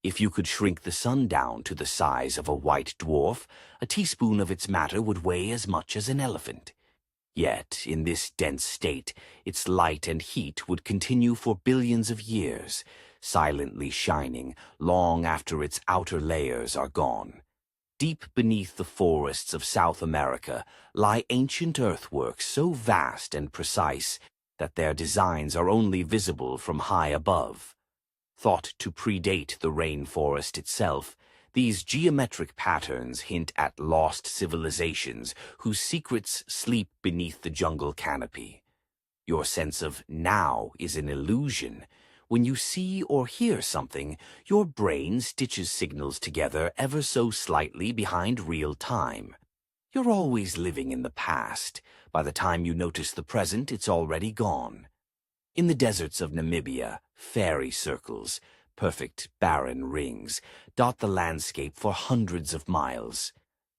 If you could shrink the sun down to the size of a white dwarf, a teaspoon of its matter would weigh as much as an elephant. Yet, in this dense state, its light and heat would continue for billions of years, silently shining long after its outer layers are gone. Deep beneath the forests of South America lie ancient earthworks so vast and precise that their designs are only visible from high above. Thought to predate the rainforest itself, these geometric patterns hint at lost civilizations whose secrets sleep beneath the jungle canopy. Your sense of now is an illusion. When you see or hear something, your brain stitches signals together ever so slightly behind real time. You're always living in the past. By the time you notice the present, it's already gone. In the deserts of Namibia, fairy circles, perfect barren rings, dot the landscape for hundreds of miles.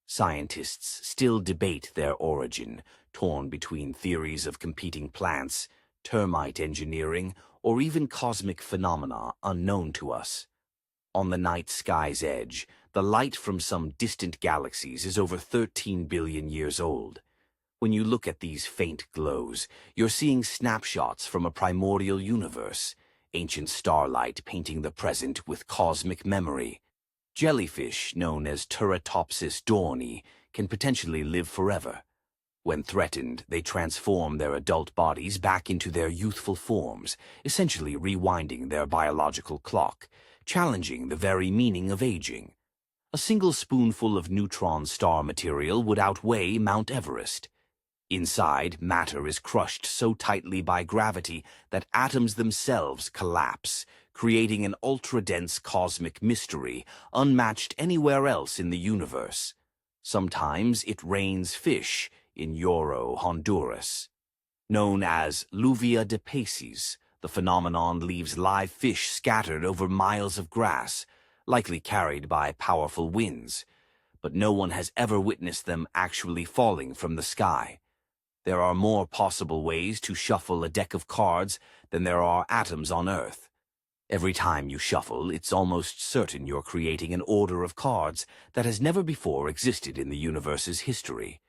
Scientists still debate their origin, torn between theories of competing plants, termite engineering, or even cosmic phenomena unknown to us. On the night sky's edge, the light from some distant galaxies is over 13 billion years old. When you look at these faint glows, you're seeing snapshots from a primordial universe, ancient starlight painting the present with cosmic memory. Jellyfish, known as Turritopsis dohrnii, can potentially live forever. When threatened, they transform their adult bodies back into their youthful forms, essentially rewinding their biological clock, challenging the very meaning of aging. A single spoonful of neutron star material would outweigh Mount Everest. Inside, matter is crushed so tightly by gravity that atoms themselves collapse, creating an ultra-dense cosmic mystery unmatched anywhere else in the universe. Sometimes it rains fish in Yoro, Honduras. Known as Lluvia de Peces, the phenomenon leaves live fish scattered over miles of grass, likely carried by powerful winds, but no one has ever witnessed them actually falling from the sky. There are more possible ways to shuffle a deck of cards than there are atoms on Earth. Every time you shuffle, it's almost certain you're creating an order of cards that has never before existed in the universe's history.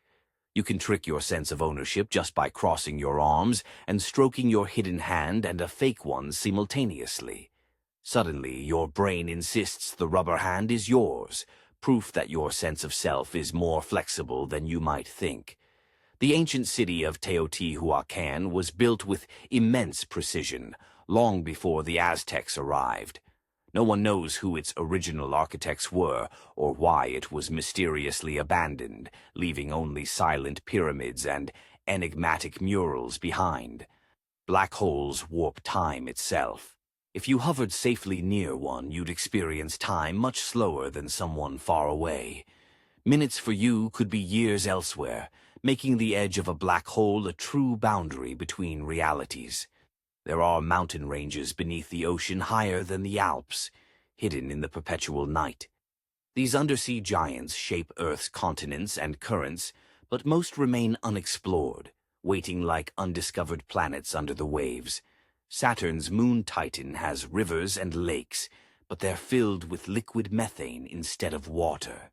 You can trick your sense of ownership just by crossing your arms and stroking your hidden hand and a fake one simultaneously. Suddenly, your brain insists the rubber hand is yours, proof that your sense of self is more flexible than you might think. The ancient city of Teotihuacan was built with immense precision, long before the Aztecs arrived. No one knows who its original architects were or why it was mysteriously abandoned, leaving only silent pyramids and enigmatic murals behind. Black holes warp time itself. If you hovered safely near one, you'd experience time much slower than someone far away. Minutes for you could be years elsewhere, making the edge of a black hole a true boundary between realities. There are mountain ranges beneath the ocean higher than the Alps, hidden in the perpetual night. These undersea giants shape Earth's continents and currents, but most remain unexplored, waiting like undiscovered planets under the waves. Saturn's moon Titan has rivers and lakes, but they're filled with liquid methane instead of water.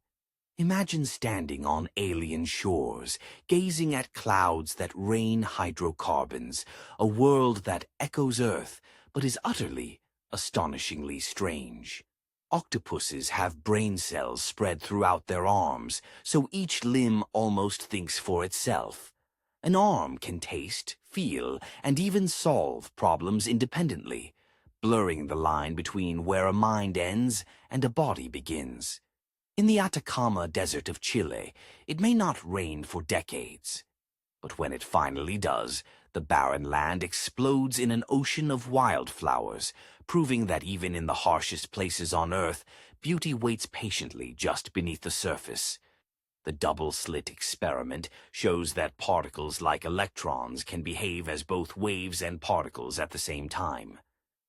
Imagine standing on alien shores, gazing at clouds that rain hydrocarbons, a world that echoes Earth, but is utterly, astonishingly strange. Octopuses have brain cells spread throughout their arms, so each limb almost thinks for itself. An arm can taste, feel, and even solve problems independently, blurring the line between where a mind ends and a body begins. In the Atacama Desert of Chile, it may not rain for decades. But when it finally does, the barren land explodes in an ocean of wildflowers, proving that even in the harshest places on Earth, beauty waits patiently just beneath the surface. The double-slit experiment shows that particles like electrons can behave as both waves and particles at the same time.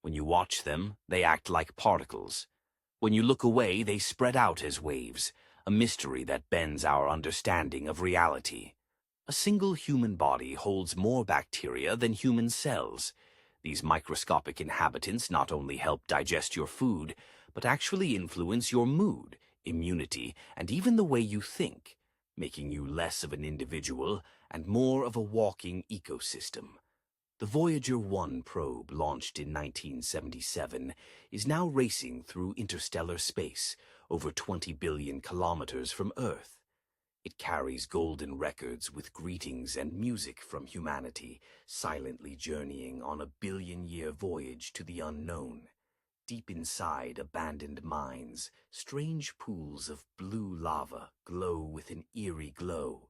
When you watch them, they act like particles. When you look away, they spread out as waves, a mystery that bends our understanding of reality. A single human body holds more bacteria than human cells. These microscopic inhabitants not only help digest your food, but actually influence your mood, immunity, and even the way you think, making you less of an individual and more of a walking ecosystem. The Voyager 1 probe, launched in 1977, is now racing through interstellar space, over 20 billion kilometers from Earth. It carries golden records with greetings and music from humanity, silently journeying on a billion-year voyage to the unknown. Deep inside abandoned mines, strange pools of blue lava glow with an eerie glow.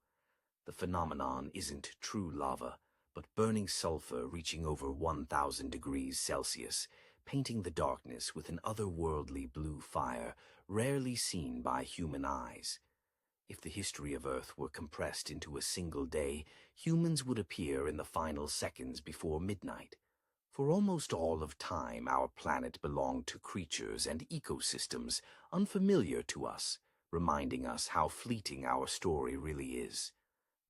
The phenomenon isn't true lava, but burning sulfur reaching over 1,000 degrees Celsius, painting the darkness with an otherworldly blue fire rarely seen by human eyes. If the history of Earth were compressed into a single day, humans would appear in the final seconds before midnight. For almost all of time, our planet belonged to creatures and ecosystems unfamiliar to us, reminding us how fleeting our story really is.